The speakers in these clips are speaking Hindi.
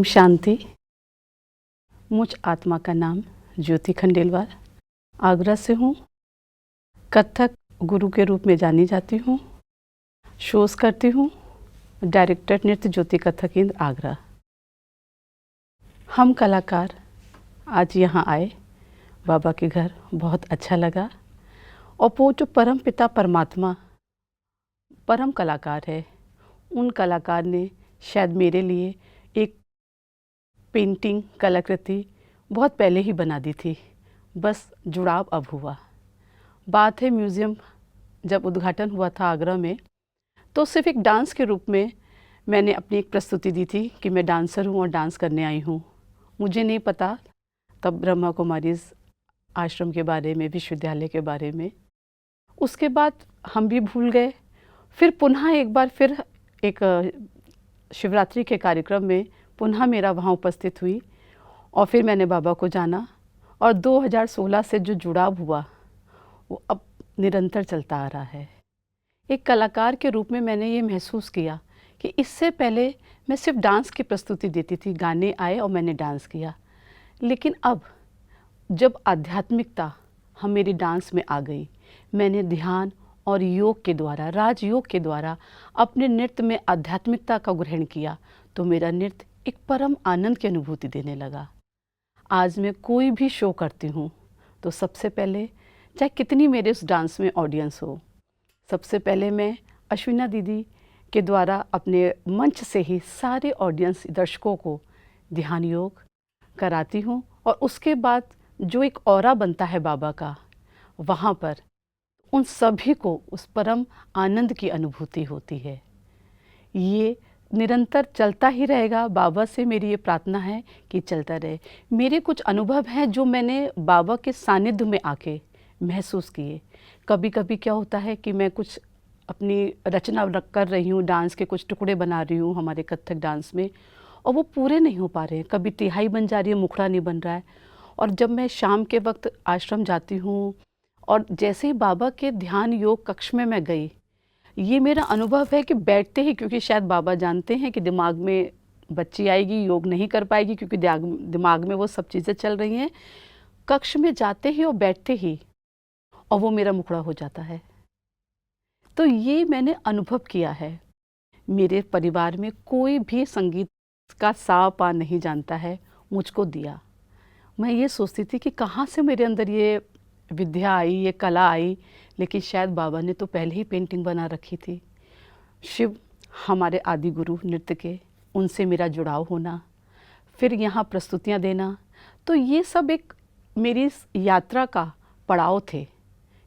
ओम शांति। मुझ आत्मा का नाम ज्योति खंडेलवाल, आगरा से हूँ। कथक गुरु के रूप में जानी जाती हूँ। शोज़ करती हूँ। डायरेक्टर नृत्य ज्योति कथक केंद्र आगरा। हम कलाकार आज यहाँ आए बाबा के घर, बहुत अच्छा लगा। और वो जो परम पिता परमात्मा परम कलाकार है, उन कलाकार ने शायद मेरे लिए एक पेंटिंग कलाकृति बहुत पहले ही बना दी थी, बस जुड़ाव अब हुआ। बात है म्यूज़ियम जब उद्घाटन हुआ था आगरा में, तो सिर्फ एक डांस के रूप में मैंने अपनी एक प्रस्तुति दी थी कि मैं डांसर हूँ और डांस करने आई हूँ। मुझे नहीं पता तब ब्रह्मा कुमारीज़ आश्रम के बारे में, विश्वविद्यालय के बारे में। उसके बाद हम भी भूल गए। फिर पुनः एक बार फिर एक शिवरात्रि के कार्यक्रम में पुनः मेरा वहाँ उपस्थित हुई और फिर मैंने बाबा को जाना और 2016 से जो जुड़ाव हुआ वो अब निरंतर चलता आ रहा है। एक कलाकार के रूप में मैंने ये महसूस किया कि इससे पहले मैं सिर्फ डांस की प्रस्तुति देती थी, गाने आए और मैंने डांस किया। लेकिन अब जब आध्यात्मिकता हम मेरी डांस में आ गई, मैंने ध्यान और योग के द्वारा, राजयोग के द्वारा अपने नृत्य में आध्यात्मिकता का ग्रहण किया, तो मेरा नृत्य एक परम आनंद की अनुभूति देने लगा। आज मैं कोई भी शो करती हूँ तो सबसे पहले, चाहे कितनी मेरे उस डांस में ऑडियंस हो, सबसे पहले मैं अश्विना दीदी के द्वारा अपने मंच से ही सारे ऑडियंस दर्शकों को ध्यान योग कराती हूँ। और उसके बाद जो एक ऑरा बनता है बाबा का, वहाँ पर उन सभी को उस परम आनंद की अनुभूति होती है। ये निरंतर चलता ही रहेगा। बाबा से मेरी ये प्रार्थना है कि चलता रहे। मेरे कुछ अनुभव हैं जो मैंने बाबा के सानिध्य में आके महसूस किए। कभी कभी क्या होता है कि मैं कुछ अपनी रचना कर रही हूँ, डांस के कुछ टुकड़े बना रही हूँ हमारे कथक डांस में, और वो पूरे नहीं हो पा रहे हैं। कभी तिहाई बन जा रही है, मुखड़ा नहीं बन रहा है। और जब मैं शाम के वक्त आश्रम जाती हूँ और जैसे ही बाबा के ध्यान योग कक्ष में मैं गई, ये मेरा अनुभव है कि बैठते ही, क्योंकि शायद बाबा जानते हैं कि दिमाग में बच्ची आएगी, योग नहीं कर पाएगी क्योंकि दिमाग में वो सब चीज़ें चल रही हैं, कक्ष में जाते ही और बैठते ही और वो मेरा मुखड़ा हो जाता है। तो ये मैंने अनुभव किया है। मेरे परिवार में कोई भी संगीत का सा पा नहीं जानता है, मुझको दिया। मैं ये सोचती थी कि कहाँ से मेरे अंदर ये विद्या आई, ये कला आई, लेकिन शायद बाबा ने तो पहले ही पेंटिंग बना रखी थी। शिव हमारे आदि गुरु नृत्य के, उनसे मेरा जुड़ाव होना, फिर यहाँ प्रस्तुतियाँ देना, तो ये सब एक मेरी यात्रा का पड़ाव थे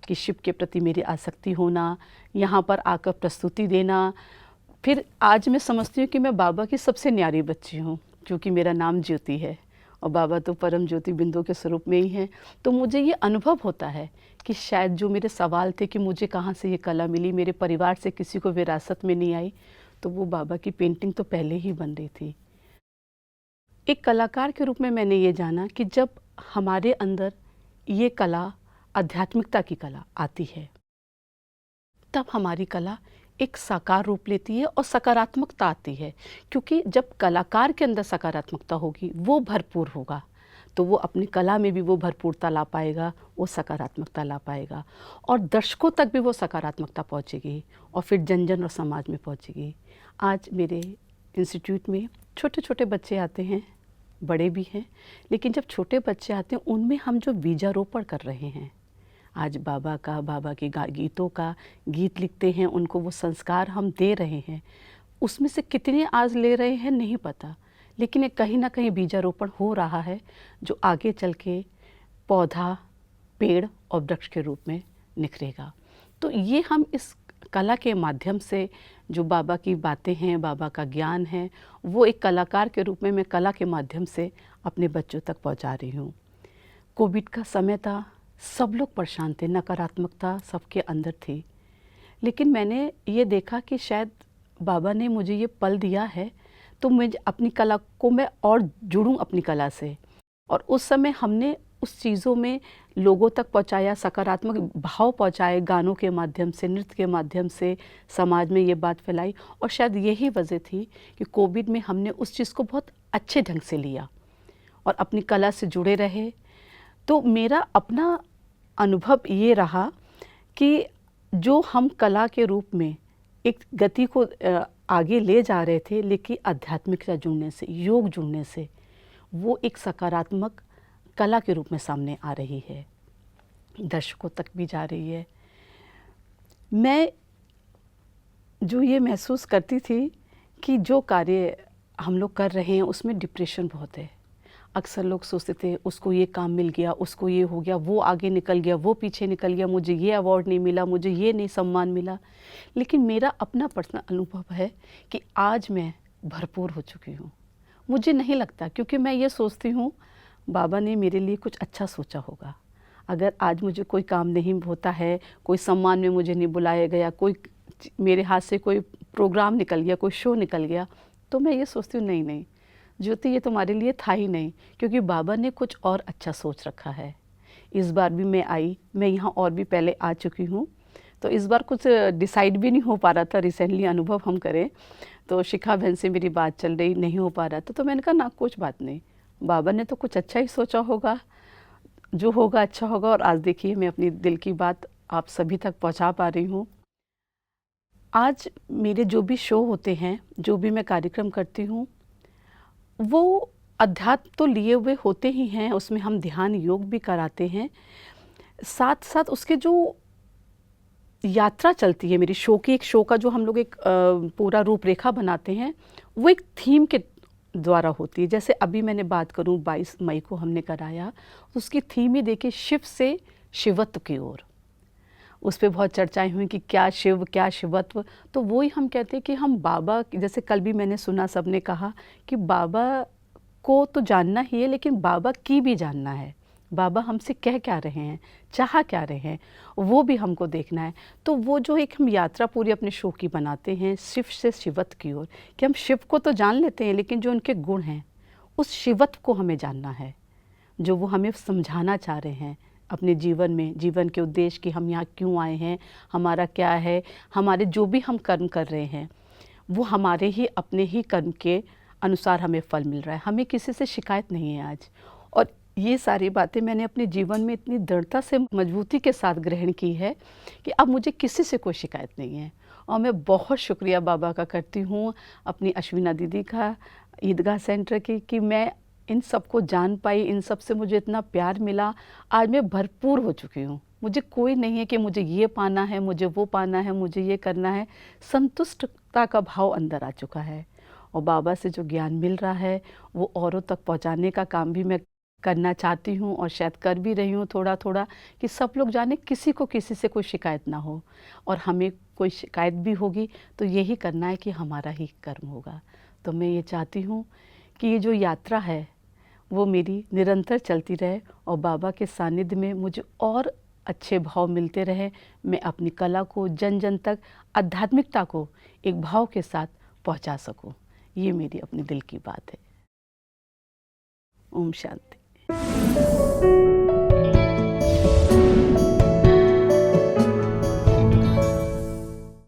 कि शिव के प्रति मेरी आसक्ति होना, यहाँ पर आकर प्रस्तुति देना। फिर आज मैं समझती हूँ कि मैं बाबा की सबसे न्यारी बच्ची हूँ, क्योंकि मेरा नाम ज्योति है और बाबा तो परम ज्योति बिंदु के स्वरूप में ही हैं। तो मुझे ये अनुभव होता है कि शायद जो मेरे सवाल थे कि मुझे कहाँ से ये कला मिली, मेरे परिवार से किसी को विरासत में नहीं आई, तो वो बाबा की पेंटिंग तो पहले ही बन रही थी। एक कलाकार के रूप में मैंने ये जाना कि जब हमारे अंदर ये कला, आध्यात्मिकता की कला आती है, तब हमारी कला एक साकार रूप लेती है और सकारात्मकता आती है। क्योंकि जब कलाकार के अंदर सकारात्मकता होगी, वो भरपूर होगा, तो वो अपनी कला में भी वो भरपूरता ला पाएगा, वो सकारात्मकता ला पाएगा और दर्शकों तक भी वो सकारात्मकता पहुंचेगी और फिर जन जन और समाज में पहुंचेगी। आज मेरे इंस्टीट्यूट में छोटे छोटे बच्चे आते हैं, बड़े भी हैं, लेकिन जब छोटे बच्चे आते हैं उनमें हम जो बीजारोपण कर रहे हैं, आज बाबा का, बाबा के गीतों का गीत लिखते हैं, उनको वो संस्कार हम दे रहे हैं, उसमें से कितने आज ले रहे हैं नहीं पता, लेकिन एक कहीं ना कहीं बीजारोपण हो रहा है जो आगे चल के पौधा, पेड़ और वृक्ष के रूप में निखरेगा। तो ये हम इस कला के माध्यम से, जो बाबा की बातें हैं, बाबा का ज्ञान है, वो एक कलाकार के रूप में मैं कला के माध्यम से अपने बच्चों तक पहुंचा रही हूँ। कोविड का समय था, सब लोग परेशान थे, नकारात्मकता सबके अंदर थी, लेकिन मैंने ये देखा कि शायद बाबा ने मुझे ये पल दिया है, तो मुझे अपनी कला को मैं और जुड़ूं अपनी कला से। और उस समय हमने उस चीज़ों में लोगों तक पहुंचाया, सकारात्मक भाव पहुंचाए, गानों के माध्यम से, नृत्य के माध्यम से समाज में ये बात फैलाई। और शायद यही वजह थी कि कोविड में हमने उस चीज़ को बहुत अच्छे ढंग से लिया और अपनी कला से जुड़े रहे। तो मेरा अपना अनुभव ये रहा कि जो हम कला के रूप में एक गति को आगे ले जा रहे थे, लेकिन आध्यात्मिकता जुड़ने से, योग जुड़ने से वो एक सकारात्मक कला के रूप में सामने आ रही है, दर्शकों तक भी जा रही है। मैं जो ये महसूस करती थी कि जो कार्य हम लोग कर रहे हैं उसमें डिप्रेशन बहुत है। अक्सर लोग सोचते थे उसको ये काम मिल गया, उसको ये हो गया, वो आगे निकल गया, वो पीछे निकल गया, मुझे ये अवार्ड नहीं मिला, मुझे ये नहीं सम्मान मिला। लेकिन मेरा अपना पर्सनल अनुभव है कि आज मैं भरपूर हो चुकी हूँ। मुझे नहीं लगता, क्योंकि मैं ये सोचती हूँ बाबा ने मेरे लिए कुछ अच्छा सोचा होगा। अगर आज मुझे कोई काम नहीं होता है, कोई सम्मान में मुझे नहीं बुलाया गया, कोई मेरे हाथ से कोई प्रोग्राम निकल गया, कोई शो निकल गया, तो मैं ये सोचती हूँ नहीं नहीं ज्योति, ये तुम्हारे लिए था ही नहीं, क्योंकि बाबा ने कुछ और अच्छा सोच रखा है। इस बार भी मैं आई, मैं यहाँ और भी पहले आ चुकी हूँ, तो इस बार कुछ डिसाइड भी नहीं हो पा रहा था। रिसेंटली अनुभव हम करें तो शिखा बहन से मेरी बात चल रही, नहीं हो पा रहा था, तो मैंने कहा ना कुछ बात नहीं, बाबा ने तो कुछ अच्छा ही सोचा होगा, जो होगा अच्छा होगा। और आज देखिए मैं अपनी दिल की बात आप सभी तक पहुँचा पा रही हूँ। आज मेरे जो भी शो होते हैं, जो भी मैं कार्यक्रम करती हूँ, वो अध्यात्म तो लिए हुए होते ही हैं, उसमें हम ध्यान योग भी कराते हैं, साथ साथ उसके जो यात्रा चलती है मेरी शो की, एक शो का जो हम लोग एक पूरा रूपरेखा बनाते हैं, वो एक थीम के द्वारा होती है। जैसे अभी मैंने बात करूं 22 मई को हमने कराया, तो उसकी थीम ही देखिए शिव से शिवत्व की ओर। उस पर बहुत चर्चाएं हुई कि क्या शिव क्या शिवत्व। तो वही हम कहते हैं कि हम बाबा, जैसे कल भी मैंने सुना सबने कहा कि बाबा को तो जानना ही है, लेकिन बाबा की भी जानना है। बाबा हमसे कह क्या रहे हैं, चाह क्या रहे हैं, वो भी हमको देखना है। तो वो जो एक हम यात्रा पूरी अपने शो की बनाते हैं शिव से शिवत्व की ओर, कि हम शिव को तो जान लेते हैं, लेकिन जो उनके गुण हैं उस शिवत्व को हमें जानना है, जो वो हमें समझाना चाह रहे हैं अपने जीवन में, जीवन के उद्देश्य कि हम यहाँ क्यों आए हैं, हमारा क्या है, हमारे जो भी हम कर्म कर रहे हैं वो हमारे ही अपने ही कर्म के अनुसार हमें फल मिल रहा है। हमें किसी से शिकायत नहीं है आज। और ये सारी बातें मैंने अपने जीवन में इतनी दृढ़ता से, मजबूती के साथ ग्रहण की है कि अब मुझे किसी से कोई शिकायत नहीं है। और मैं बहुत शुक्रिया बाबा का करती हूँ, अपनी अश्विना दीदी का, ईदगाह सेंटर की, कि मैं इन सबको जान पाई, इन सब से मुझे इतना प्यार मिला। आज मैं भरपूर हो चुकी हूँ। मुझे कोई नहीं है कि मुझे ये पाना है, मुझे वो पाना है, मुझे ये करना है। संतुष्टता का भाव अंदर आ चुका है, और बाबा से जो ज्ञान मिल रहा है वो औरों तक पहुँचाने का काम भी मैं करना चाहती हूँ, और शायद कर भी रही हूँ थोड़ा थोड़ा, कि सब लोग जाने, किसी को किसी से कोई शिकायत ना हो। और हमें कोई शिकायत भी होगी तो यही करना है कि हमारा ही कर्म होगा। तो मैं ये चाहती हूँ कि ये जो यात्रा है वो मेरी निरंतर चलती रहे, और बाबा के सानिध्य में मुझे और अच्छे भाव मिलते रहे। मैं अपनी कला को जन जन तक, आध्यात्मिकता को एक भाव के साथ पहुंचा सकूं। ये मेरी अपने दिल की बात है। ओम शांति।